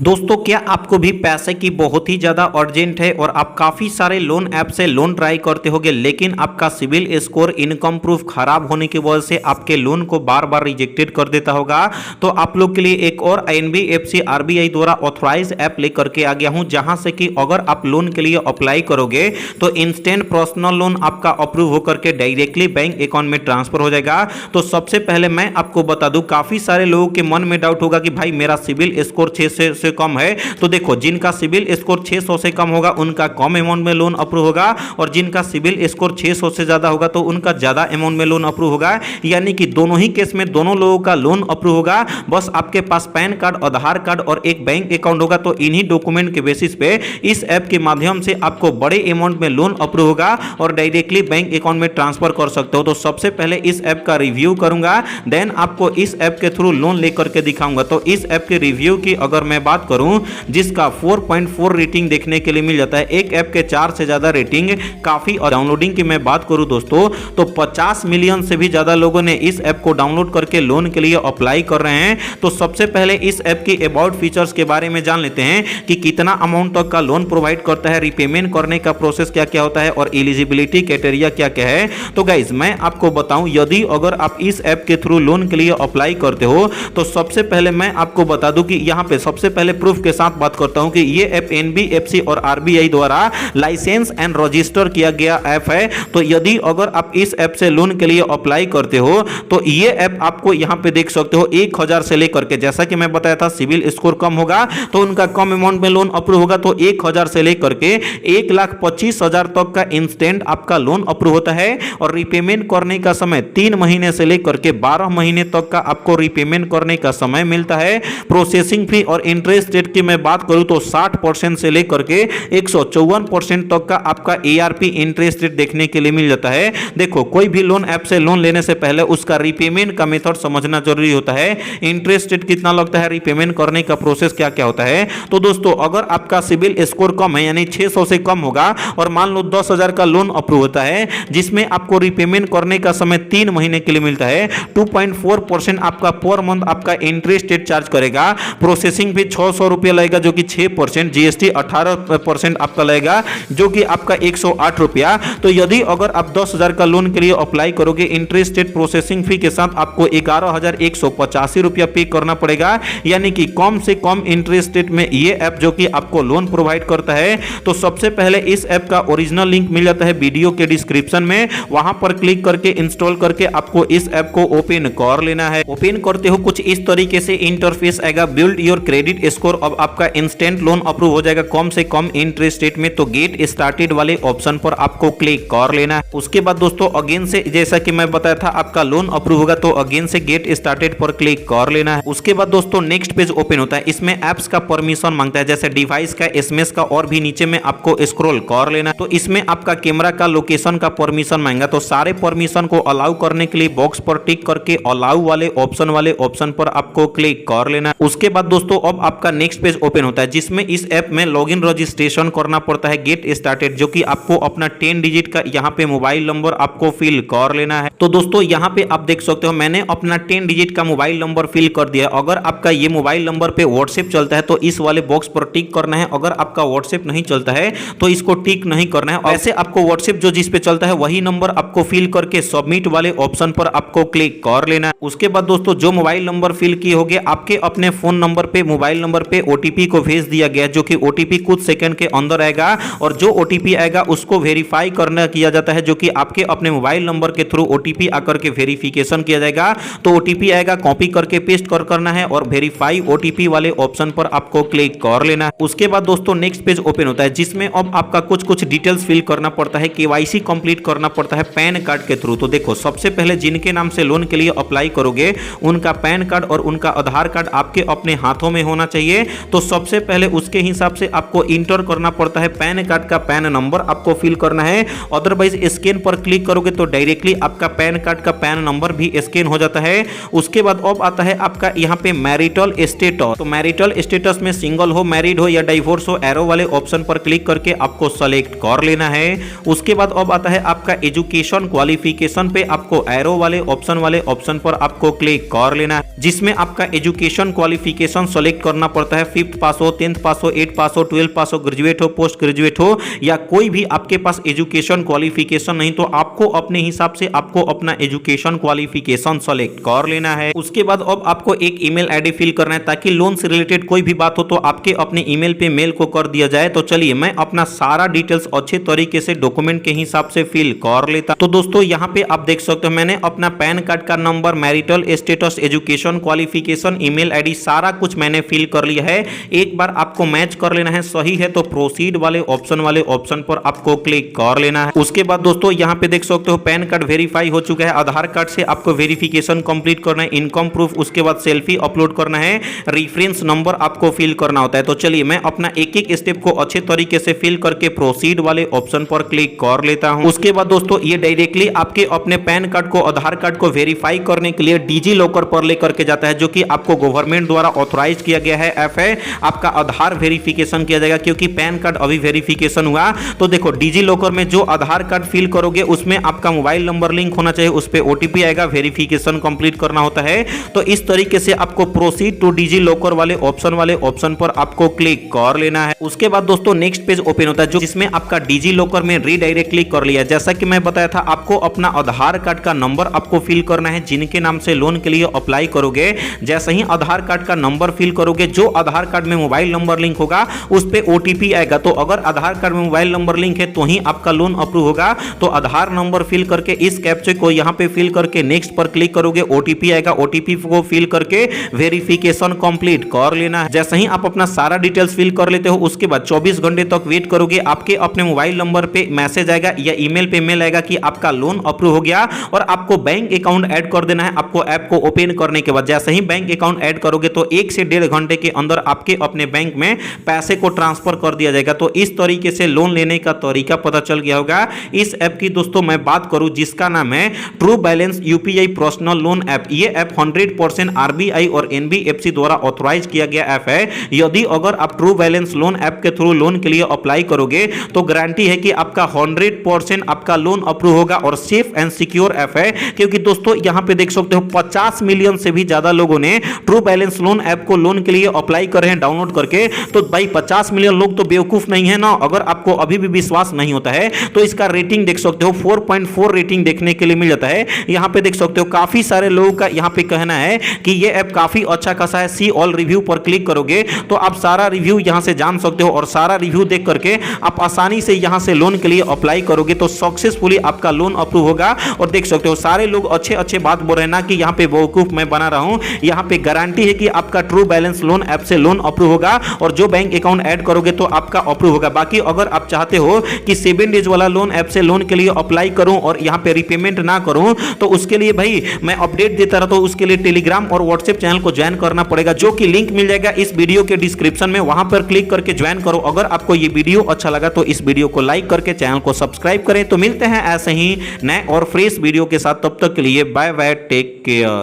दोस्तों क्या आपको भी पैसे की बहुत ही ज़्यादा अर्जेंट है और आप काफ़ी सारे लोन ऐप से लोन ट्राई करते होगे, लेकिन आपका सिविल स्कोर इनकम प्रूफ खराब होने की वजह से आपके लोन को बार बार रिजेक्टेड कर देता होगा। तो आप लोग के लिए एक और एनबीएफसी आरबीआई द्वारा ऑथराइज ऐप लेकर के आ गया हूं, जहां से कि अगर आप लोन के लिए अप्लाई करोगे तो इंस्टेंट पर्सनल लोन आपका अप्रूव होकर के डायरेक्टली बैंक अकाउंट में ट्रांसफर हो जाएगा। तो सबसे पहले मैं आपको बता दूं, काफ़ी सारे लोगों के मन में डाउट होगा कि भाई मेरा सिविल स्कोर 600 से कम है। तो देखो, जिनका सिविल स्कोर 600 से कम होगा उनका कम अमाउंट में लोन अप्रूव होगा, और जिनका सिविल स्कोर 600 से ज्यादा होगा तो उनका ज्यादा अमाउंट में लोन अप्रूव होगा। यानी कि दोनों ही केस में दोनों लोगों का लोन अप्रूव होगा। बस आपके पास पैन कार्ड, आधार कार्ड और एक बैंक अकाउंट होगा, तो इन्हीं डॉक्यूमेंट के बेसिस पे इस ऐप के माध्यम से आपको बड़े अमाउंट में लोन अप्रूव होगा और डायरेक्टली बैंक अकाउंट में ट्रांसफर कर सकते हो। तो सबसे पहले इस ऐप का रिव्यू करूंगा, देन आपको इस ऐप के थ्रू लोन लेकर के दिखाऊंगा। तो इस ऐप के रिव्यू की अगर मैं बात करूं, जिसका 4.4 रेटिंग देखने के लिए मिल जाता है, एक ऐप के 4 से ज्यादा रेटिंग काफी। और डाउनलोडिंग की मैं बात करूं दोस्तों, तो 50 मिलियन से भी ज्यादा लोगों ने इस ऐप को डाउनलोड करके लोन के लिए अप्लाई कर रहे हैं। तो सबसे पहले इस ऐप की अबाउट फीचर्स के बारे में जान लेते हैं कि कितना अमाउंट तक का लोन प्रोवाइड करता है, रिपेमेंट करने का प्रोसेस क्या क्या होता है और एलिजिबिलिटी क्राइटेरिया क्या क्या है। तो गाइज मैं आपको बताऊं, यदि अगर आप इस ऐप के थ्रू लोन के लिए अप्लाई करते हो तो सबसे पहले मैं आपको बता दूं कि यहां पे सबसे पहले प्रूफ के साथ बात करता हूं कि ये ऐप एनबीएफसी और आरबीआई द्वारा लाइसेंस एंड रजिस्टर किया गया ऐप है। तो यदि अगर आप इस ऐप से लोन के लिए अप्लाई करते हो तो ये ऐप आपको यहां पे देख सकते हो 1000 से लेकर के, जैसा कि मैं बताया था सिविल स्कोर कम होगा तो उनका कम अमाउंट में लोन अप्रूव होगा, तो 1000 से लेकर के 1,25,000 तक का इंस्टेंट आपका लोन अप्रूव होता है। और रिपेमेंट करने का समय 3 महीने से लेकर के 12 महीने तक का आपको रिपेमेंट करने का समय मिलता है। प्रोसेसिंग फी और इंटरेस्ट रेट की मैं बात करूं तो 60% से लेकर के 154% तक का आपका एआरपी इंटरेस्ट रेट देखने के लिए मिल जाता है। देखो, कोई भी लोन ऐप से लोन लेने से पहले उसका रिपेमेंट का मेथड समझना जरूरी होता है, इंटरेस्ट रेट कितना लगता है, रिपेमेंट करने का प्रोसेस क्या क्या होता है। तो दोस्तों, अगर आपका सिविल स्कोर कम है यानी 600 से कम होगा और मान लो 10,000 का लोन अप्रूव होता है, जिसमें आपको रिपेमेंट करने का समय 3 महीने के लिए मिलता है, 2.4% आपका पर मंथ आपका इंटरेस्ट रेट चार्ज करेगा। प्रोसेसिंग फी 600 रुपया लगेगा जो कि 6%, जीएसटी 18% आपका लगेगा जो कि आपका 108 रुपया। तो यदि अगर आप 10,000 का लोन के लिए अप्लाई करोगे, इंटरेस्ट रेट प्रोसेसिंग फी के साथ आपको 11,185 रुपया पे करना पड़ेगा। यानी कि कम से कम इंटरेस्ट रेट में ये ऐप जो कि आपको लोन प्रोवाइड करता है। तो सबसे पहले इस ऐप का ओरिजिनल लिंक मिल जाता है वीडियो के डिस्क्रिप्शन में, वहां पर क्लिक करके इंस्टॉल करके आपको इस ऐप को ओपन कर लेना है। ओपन करते हो कुछ इस तरीके से इंटरफेस आएगा, बिल्ड योर क्रेडिट स्कोर। अब आपका इंस्टेंट लोन अप्रूव हो जाएगा कम से कम इंटरेस्ट रेट में। तो गेट स्टार्टेड वाले ऑप्शन पर आपको क्लिक कर लेना है। उसके बाद दोस्तों अगेन से, जैसा कि मैं बताया था, आपका लोन अप्रूव होगा तो अगेन से गेट स्टार्टेड पर क्लिक कर लेना है। उसके बाद दोस्तों नेक्स्ट पेज ओपन होता है, इसमें एप्स का परमिशन मांगता है, जैसे डिवाइस का, एसएमएस का और भी नीचे में आपको स्क्रॉल कर लेना है। तो इसमें आपका कैमरा का, लोकेशन का परमिशन मांगेगा, तो सारे परमिशन को अलाउ करने के लिए बॉक्स पर टिक करके अलाउ वाले ऑप्शन पर आपको क्लिक कर लेना है। उसके बाद दोस्तों अब आपका नेक्स्ट पेज ओपन होता है, जिसमें इस ऐप में लॉगिन रजिस्ट्रेशन करना पड़ता है, गेट स्टार्टेड, जो कि आपको अपना 10 डिजिट का यहाँ पे मोबाइल नंबर आपको फिल कर लेना है। तो दोस्तों यहाँ पे आप देख सकते हो मैंने अपना 10 डिजिट का मोबाइल नंबर फिल कर दिया। अगर आपका ये मोबाइल नंबर पे व्हाट्सएप चलता है तो इस वाले बॉक्स पर टिक करना है, अगर आपका व्हाट्सएप नहीं चलता है तो इसको टिक नहीं करना है। वैसे आपको व्हाट्सएप जो जिस पे चलता है वही नंबर आपको फिल करके सबमिट वाले ऑप्शन पर आपको क्लिक कर लेना है। उसके बाद दोस्तों जो मोबाइल नंबर फिल किए होंगे, आपके अपने फोन नंबर पे, मोबाइल नंबर पे ओटीपी को भेज दिया गया, जो कि ओटीपी कुछ सेकंड के अंदर आएगा। और जो ओटीपी आएगा उसको वेरीफाई करना किया जाता है, जो कि आपके अपने मोबाइल नंबर के थ्रू ओटीपी आकर के वेरिफिकेशन किया जाएगा। तो ओटीपी आएगा, कॉपी करके पेस्ट करना है और वेरीफाई ओटीपी वाले ऑप्शन पर आपको क्लिक कर लेना है। उसके बाद दोस्तों नेक्स्ट पेज ओपन होता है, जिसमें अब आपका कुछ डिटेल्स फिल करना पड़ता है, केवाईसी कंप्लीट करना पड़ता है पैन कार्ड के थ्रू। तो देखो, सबसे पहले जिनके नाम से लोन के लिए अप्लाई करोगे उनका पैन कार्ड और उनका आधार कार्ड आपके अपने हाथों में होना चाहिए। तो सबसे पहले उसके हिसाब से आपको इंटर करना पड़ता है, पैन कार्ड का पैन नंबर आपको फिल करना है। अदरवाइज स्कैन पर क्लिक करोगे तो डायरेक्टली आपका पैन कार्ड का पैन नंबर भी स्कैन हो जाता है। उसके बाद अब आता है आपका यहाँ पे मैरिटल स्टेटस। तो मैरिटल स्टेटस में सिंगल हो, मैरिड हो या डाइवोर्स हो, एरो वाले ऑप्शन पर क्लिक करके आपको सेलेक्ट कर लेना है। उसके बाद अब आता है आपका एजुकेशन क्वालिफिकेशन पे, आपको एरो वाले ऑप्शन पर आपको क्लिक कर लेना है, जिसमें आपका एजुकेशन क्वालिफिकेशन सेलेक्ट करना पड़ता है। 5th पास हो, 10th पास हो, 8th पास हो, 12th पास हो, ग्रेजुएट हो, पोस्ट ग्रेजुएट हो या कोई भी आपके पास एजुकेशन क्वालिफिकेशन नहीं तो आपको अपने हिसाब से आपको अपना एजुकेशन क्वालिफिकेशन सेलेक्ट कर लेना है। उसके बाद अब आपको एक ईमेल आईडी फिल करना है ताकि लोन से रिलेटेड कोई भी बात हो तो आपके अपने ईमेल पे मेल को कर दिया जाए। तो चलिए मैं अपना सारा डिटेल्स अच्छे तरीके से डॉक्यूमेंट के हिसाब से फिल कर लेता। तो दोस्तों यहाँ पे आप देख सकते हो मैंने अपना पैन कार्ड का number, marital status, education qualification, email ID सारा कुछ मैंने फिल कर लिया है। एक बार आपको मैच कर लेना है, सही है तो प्रोसीड वाले ऑप्शन पर आपको क्लिक कर लेना है। उसके बाद दोस्तों यहाँ पे देख सकते हो पैन कार्ड वेरीफाई हो चुका है। आधार कार्ड से आपको वेरिफिकेशन कंप्लीट करना है, इनकम प्रूफ, उसके बाद सेल्फी अपलोड करना है, रेफरेंस नंबर आपको फिल करना होता है। तो चलिए मैं अपना एक एक स्टेप को अच्छे तरीके से फिल करके प्रोसीड वाले ऑप्शन पर क्लिक कर लेता हूं। उसके बाद दोस्तों ये डायरेक्टली आपके अपने पैन कार्ड को, आधार कार्ड को वेरीफाई करने के लिए डिजी लॉकर पर लेकर के जाता है, जो कि आपको गवर्नमेंट द्वारा ऑथराइज किया गया है ऐप है। आपका आधार वेरिफिकेशन किया जाएगा क्योंकि पैन कार्ड अभी वेरिफिकेशन हुआ। तो देखो डिजी लॉकर में जो आधार कार्ड फिल करोगे उसमें आपका मोबाइल नंबर लिंक होना चाहिए, उस पर ओटीपी आएगा, वेरिफिकेशन कंप्लीट करना होता है। तो इस तरीके से आपको प्रोसीड टू डिजी लॉकर वाले ऑप्शन पर आपको क्लिक कर लेना है। उसके बाद दोस्तों नेक्स्ट पेज ओपन होता है जो जिसमें आपका डिजी लॉकर में रीडायरेक्टली कर लिया। जैसा कि मैं बताया था आपको अपना आधार कार्ड का नंबर आपको फिल करना है जिनके नाम से लोन के लिए अप्लाई करोगे। जैसे ही आधार कार्ड का नंबर फिल करोगे, जो आधार कार्ड में मोबाइल नंबर लिंक होगा उस पे ओटीपी आएगा। तो अगर आधार कार्ड में मोबाइल नंबर लिंक है तो ही आपका लोन अप्रूव होगा। तो आधार नंबर फिल करके इस कैप्चा को यहां पे फिल करके नेक्स्ट पर क्लिक करोगे, ओटीपी आएगा, ओटीपी को फिल करके वेरिफिकेशन कंप्लीट कर लेना है। जैसे ही आप अपना सारा डिटेल्स फिल कर लेते हो उसके बाद 24 घंटे तक वेट करोगे, आपके अपने मोबाइल नंबर पे मैसेज आएगा या ईमेल पे मेल आएगा कि आपका लोन अप्रूव हो गया और आपको बैंक अकाउंट ऐड कर देना है। आपको ऐप को ओपन करने के बाद जैसे ही बैंक अकाउंट ऐड करोगे तो 1 से 1.5 घंटे के अंदर आपके अपने बैंक में पैसे को ट्रांसफर कर दिया जाएगा। तो इस तरीके से लोन लेने का तरीका पता चल गया होगा। इस ऐप की दोस्तों मैं बात करूं जिसका नाम है true balance UPI personal loan app. ये ऐप 100% आरबीआई और एनबीएफसी द्वारा ऑथराइज किया गया ऐप है। यदि अगर आप ट्रू बैलेंस लोन ऐप के थ्रू लोन के लिए अप्लाई करोगे तो गारंटी है कि आपका 100% आपका लोन अप्रूव होगा और सेफ एंड सिक्योर ऐप है। क्योंकि दोस्तों यहां पे देख सकते हो 50 मिलियन से भी ज्यादा लोगों ने ट्रू बैलेंस लोन ऐप को लोन के लिए अप्लाई कर रहे हैं डाउनलोड करके। तो भाई 50 मिलियन लोग तो बेवकूफ नहीं है ना। अगर आपको अभी भी विश्वास नहीं होता है तो इसका रेटिंग देख सकते हो 4.4 रेटिंग देखने के लिए मिल जाता है। यहां पे देख सकते हो काफी सारे लोगों का यहां पे कहना है कि ये ऐप काफी अच्छा खासा है। सी ऑल रिव्यू पर क्लिक करोगे तो आप सारा रिव्यू यहां से जान सकते हो और सारा रिव्यू देख करके आप आसानी से यहां से लोन के लिए अप्लाई करोगे तो सक्सेसफुली आपका लोन अप्रूव होगा। और देख सकते हो सारे लोग अच्छे अच्छे बात बोल रहे हैं ना कि यहां पे बेवकूफ मैं बना रहा हूं। यहां पे गारंटी है कि आपका ट्रू बैलेंस लोन ऐप से लोन अप्रूव होगा और जो बैंक अकाउंट ऐड करोगे तो आपका अप्रूव होगा। बाकी अगर आप चाहते हो कि 7 डेज वाला लोन ऐप से लोन के लिए अप्लाई करूं और यहां पे रिपेमेंट ना करूं तो उसके लिए भाई मैं अपडेट देता रहता हूं। उसके लिए टेलीग्राम और व्हाट्सएप चैनल को ज्वाइन करना पड़ेगा, जो कि लिंक मिल जाएगा इस वीडियो के डिस्क्रिप्शन में। वहां पर क्लिक करके ज्वाइन करो। अगर आपको ये वीडियो अच्छा लगा तो इस वीडियो को लाइक करके चैनल को सब्सक्राइब करें। तो मिलते हैं ऐसे ही नए और फ्रेश वीडियो के साथ, तब तक के लिए बाय बाय, टेक केयर।